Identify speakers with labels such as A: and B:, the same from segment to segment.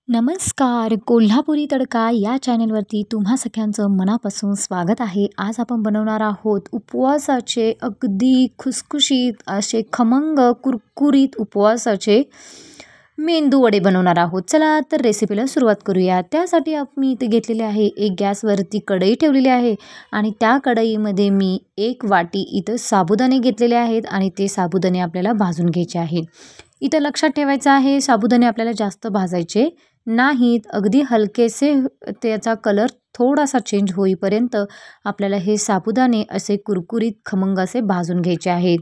A: नमस्कार. कोल्हापुरी तडका या चॅनलवरती तुम्हा सगळ्यांचं मनापासून स्वागत आहे. आज आपण बनवणार आहोत उपवासाचे अगदी खुसखुशीत असे खमंग कुरकुरीत उपवासाचे मेंदू वडे बनवणार आहोत. चला तर रेसिपीला सुरुवात करूया. त्यासाठी मी इथे घेतलेले आहे एक गॅसवरती कढई ठेवलेली आहे आणि त्या कढईमध्ये मी 1 वाटी इथं साबुदाणे घेतलेले आहेत आणि ते साबुदाणे आपल्याला भाजून घ्यायचे आहेत. इथं लक्षात ठेवायचं आहे साबुदाणे आपल्याला जास्त भाजायचे नाहीत. अगदी हलकेसे त्याचा कलर थोडासा चेंज होईपर्यंत आपल्याला हे साबुदाणे असे कुरकुरीत खमंग असे भाजून घ्यायचे आहेत.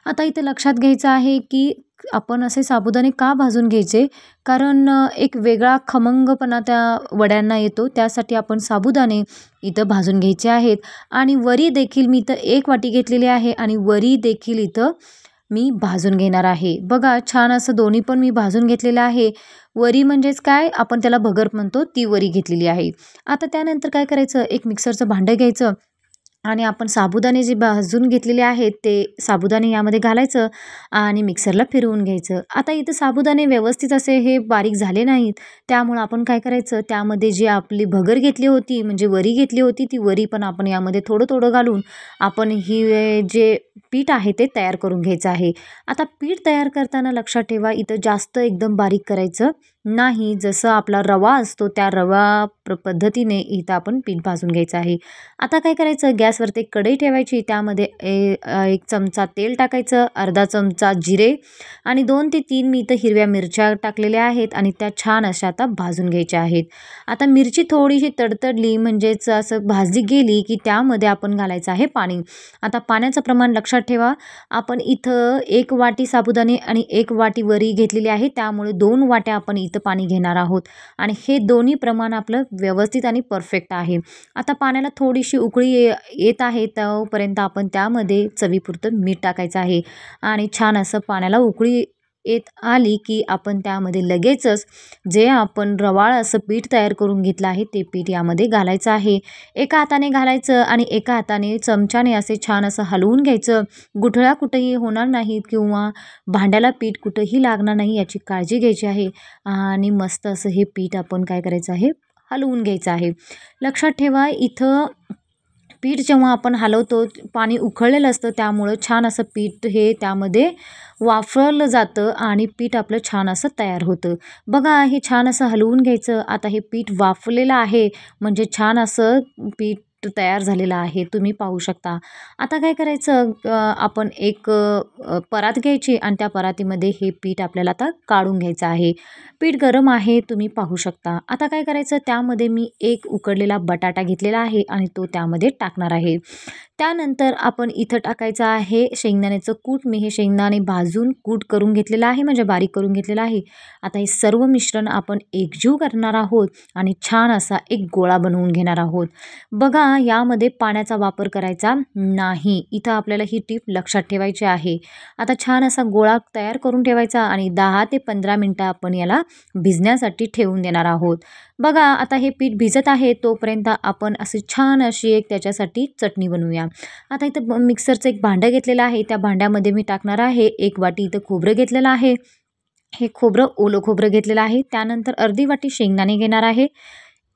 A: आता इथे लक्षात घ्यायचं आहे की आपण असे साबुदाणे का भाजून घ्यायचे, कारण एक वेगळा खमंगपणा त्या वड्यांना येतो. त्यासाठी आपण साबुदाणे इथं भाजून घ्यायचे आहेत. आणि वरी देखील मी इथं 1 वाटी घेतलेली आहे आणि वरी देखील इथं मी भाजून घेणार आहे. बघा छान असं दोन्ही पण मी भाजून घेतलेलं आहे. वरी म्हणजेच काय, आपण त्याला भगर म्हणतो, ती वरी घेतलेली आहे. आता त्यानंतर काय करायचं, एक मिक्सरचं भांडं घ्यायचं आणि आपण साबुदाणे जे भाजून घेतलेले आहेत ते साबुदाणे यामध्ये घालायचं आणि मिक्सरला फिरवून घ्यायचं. आता इथं साबुदाणे व्यवस्थित असे हे बारीक झाले नाहीत, त्यामुळं आपण काय करायचं, त्यामध्ये जी आपली भगर घेतली होती म्हणजे वरी घेतली होती ती वरी पण आपण यामध्ये थोडं थोडं घालून आपण ही जे पीठ आहे ते तयार करून घ्यायचं आहे. आता पीठ तयार करताना लक्षात ठेवा इथं जास्त एकदम बारीक करायचं नाही. जसं आपला रवा असतो त्या रवा पद्धतीने इथं आपण पीठ भाजून घ्यायचं आहे. आता काय करायचं, गॅसवरती एक कढई ठेवायची, त्यामध्ये 1 चमचा तेल टाकायचं, अर्धा चमचा जिरे आणि 2 ते 3 मी इथं हिरव्या मिरच्या टाकलेल्या आहेत आणि त्या छान अशा आता भाजून घ्यायच्या आहेत. आता मिरची थोडीशी तडतडली म्हणजेच असं भाजली गेली की त्यामध्ये आपण घालायचं आहे पाणी. आता पाण्याचं प्रमाण लक्षात ठेवा, आपण इथं 1 वाटी साबुदाणे आणि 1 वाटी वरी घेतलेली आहे, त्यामुळे 2 वाट्या आपण इथं पाणी घेणार आहोत आणि हे दोन्ही प्रमाण आपलं व्यवस्थित आणि परफेक्ट आहे. आता पाण्याला थोडीशी उकळी येत आहे, तोपर्यंत आपण त्यामध्ये चवीपुरतं मीठ टाकायचं आहे आणि छान असं पाण्याला उकळी येत आली की आपण त्यामध्ये लगेचच जे आपण रवाळ असं पीठ तयार करून घेतलं आहे ते पीठ यामध्ये घालायचं आहे. एका हाताने घालायचं आणि एका हाताने चमच्याने असे छान असं हलवून घ्यायचं. गुठळ्या कुठेही होणार नाहीत किंवा भांड्याला पीठ कुठेही लागणार नाही याची काळजी घ्यायची आहे आणि मस्त असं हे पीठ आपण काय करायचं आहे, हलवून घ्यायचं आहे. लक्षात ठेवा इथं पीठ जेव्हा आपण हलवतो पाणी उकळलेलं असतं, त्यामुळं छान असं पीठ हे त्यामध्ये वाफरलं जातं आणि पीठ आपलं छान असं तयार होतं. बघा हे छान असं हलवून घ्यायचं. आता हे पीठ वाफलेलं आहे म्हणजे छान असं पीठ तयार झालेलं आहे, तुम्ही पाहू शकता. आता काय करायचं, आपण एक परात घ्यायची आणि त्या परातीमध्ये हे पीठ आपल्याला आता काढून घ्यायचं आहे. पीठ गरम आहे, तुम्ही पाहू शकता. आता काय करायचं, त्यामध्ये मी 1 उकडलेला बटाटा घेतलेला आहे आणि तो त्यामध्ये टाकणार आहे. त्यानंतर आपण इथं टाकायचं आहे शेंगदाण्याचं कूट. मी हे शेंगदाणे भाजून कूट करून घेतलेलं आहे म्हणजे बारीक करून घेतलेलं आहे. आता हे सर्व मिश्रण आपण एकजीव करणार आहोत आणि छान असा एक गोळा बनवून घेणार आहोत. बघा यामध्ये पाण्याचा वापर करायचा नाही. इथं आपल्याला ही टीप लक्षात ठेवायची आहे. आता छान असा गोळा तयार करून ठेवायचा आणि 10 ते 15 मिनटं आपण याला भिजण्यासाठी ठेवून देणार आहोत. बघा आता हे पीठ भिजत आहे, तोपर्यंत आपण असे छान अशी एक त्याच्यासाठी चटणी बनवूया. आता इथं मिक्सरचं एक भांडं घेतलेलं आहे, त्या भांड्यामध्ये मी टाकणार आहे 1 वाटी इथं खोबरं घेतलेलं आहे. हे खोबरं ओलं खोबरं घेतलेलं आहे. त्यानंतर अर्धी वाटी शेंगदाणे घेणार आहे.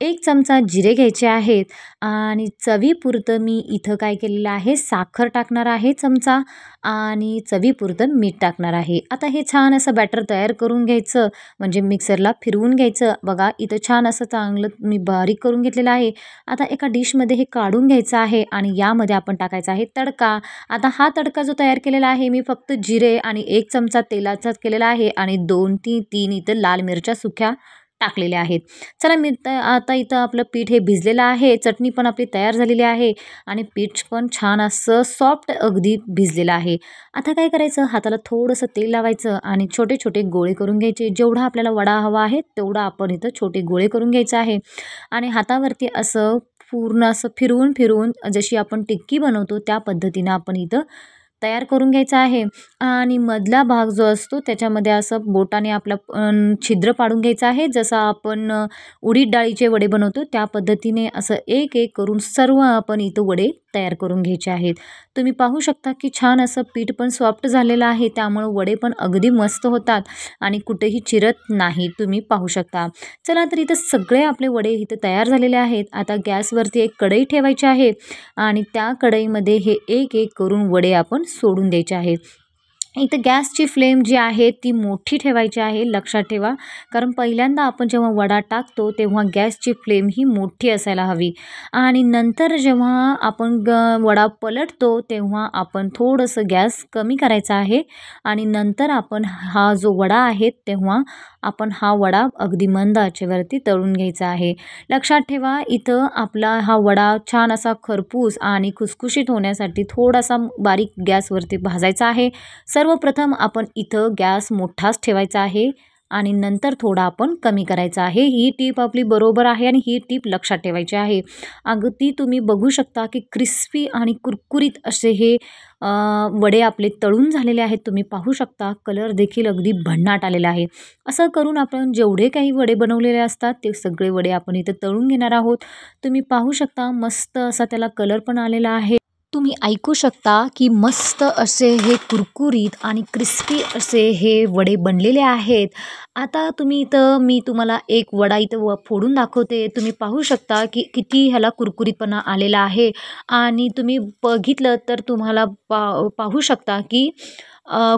A: 1 चमचा जिरे घ्यायचे आहेत आणि चवीपुरतं मी इथं काय केलेलं आहे, साखर टाकणार आहे चमचा आणि चवीपुरतं मीठ टाकणार आहे. आता हे छान असं बॅटर तयार करून घ्यायचं म्हणजे मिक्सरला फिरवून घ्यायचं. बघा इथं छान असं चांगलं मी बारीक करून घेतलेलं आहे. आता एका डिशमध्ये हे काढून घ्यायचं आहे आणि यामध्ये आपण टाकायचा आहे तडका. आता हा तडका जो तयार केलेला आहे मी फक्त जिरे आणि 1 चमचा तेलाचाच केलेला आहे आणि 2 ते 3 इथं लाल मिरच्या सुक्या टाकलेल्या आहेत. चला आता इथं आपलं पीठ हे भिजलेलं आहे, चटणी पण आपली तयार झालेली आहे आणि पीठ पण छान असं सॉफ्ट अगदी भिजलेलं आहे. आता काय करायचं, हाताला थोडंसं तेल लावायचं आणि छोटे छोटे गोळे करून घ्यायचे. जेवढा आपल्याला वडा हवा आहे तेवढा आपण इथं छोटे गोळे करून घ्यायचे आहे आणि हातावरती असं पूर्ण असं फिरवून फिरवून जशी आपण टिक्की बनवतो त्या पद्धतीनं आपण इथं तयार करून घ्यायचा आहे आणि मधला भाग जो असतो त्याच्यामध्ये असं बोटाने आपला छिद्र पाडून घ्यायचं आहे. जसं आपण उडीद डाळीचे वडे बनवतो त्या पद्धतीने असं एक एक करून सर्व आपण इथं वडे तयार करून घ्यायचे आहेत. तुम्ही पाहू शकता की छान असं पीठ पण सॉफ्ट झालेलं आहे, त्यामुळे वडे पण अगदी मस्त होतात आणि कुठेही चिरत नाही, तुम्ही पाहू शकता. चला तर इथं सगळे आपले वडे इथे तयार झालेले आहेत. आता गॅसवरती एक कढई ठेवायची आहे आणि त्या कढईमध्ये हे एक एक करून वडे आपण सोडून द्यायचे आहेत. इथं गॅसची फ्लेम जी आहे ती मोठी ठेवायची आहे, लक्षात ठेवा. कारण पहिल्यांदा आपण जेव्हा वडा टाकतो तेव्हा गॅसची फ्लेम ही मोठी असायला हवी आणि नंतर जेव्हा आपण वडा पलटतो तेव्हा आपण थोडंसं गॅस कमी करायचा आहे आणि नंतर आपण हा जो वडा आहे तेव्हा आपण हा वडा अगदी मंद आचेवरती तळून घ्यायचा आहे. लक्षात ठेवा, इथं आपला हा वडा छान असा खरपूस आणि खुसखुशीत होण्यासाठी थोडासा बारीक गॅसवरती भाजायचा आहे. सर्वप्रथम आपण इथं गॅस मोठाच ठेवायचा आहे आणि नंतर थोडा आपण कमी करायचा आहे. ही टीप आपली बरोबर आहे आणि ही टीप लक्षात ठेवायची आहे. अगदी तुम्ही बघू शकता की क्रिस्पी आणि कुरकुरीत असे हे वडे आपले तळून झालेले आहेत. तुम्ही पाहू शकता कलर देखील अगदी भन्नाट आलेला आहे. असं करून आपण जेवढे काही वडे बनवलेले असतात ते सगळे वडे आपण इथं तळून घेणार आहोत. तुम्ही पाहू शकता मस्त असा त्याला कलर पण आलेला आहे. तुम्ही ऐकू शकता की मस्त असे हे कुरकुरीत आणि क्रिस्पी असे हे वडे बनलेले आहेत. आता मी तुम्हाला एक वडा इथं फोडून दाखवते. तुम्ही पाहू शकता की किती ह्याला कुरकुरीतपणा आलेला आहे आणि तुम्ही बघितलं तर तुम्हाला पाहू शकता की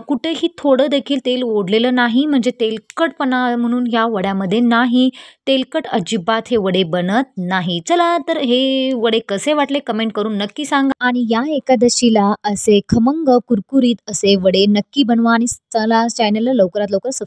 A: कुठेही थोडं देखील तेल ओढलेलं नाही, म्हणजे तेलकटपणा म्हणून ह्या वड्यामध्ये नाही. तेलकट अजिबात हे वडे बनत नाही. चला तर हे वडे कसे वाटले कमेंट करून नक्की सांगा आणि या एकादशीला असे खमंग कुरकुरीत असे वडे नक्की बनवा आणि चला चॅनलला लवकरात लवकर सबस्क्राईब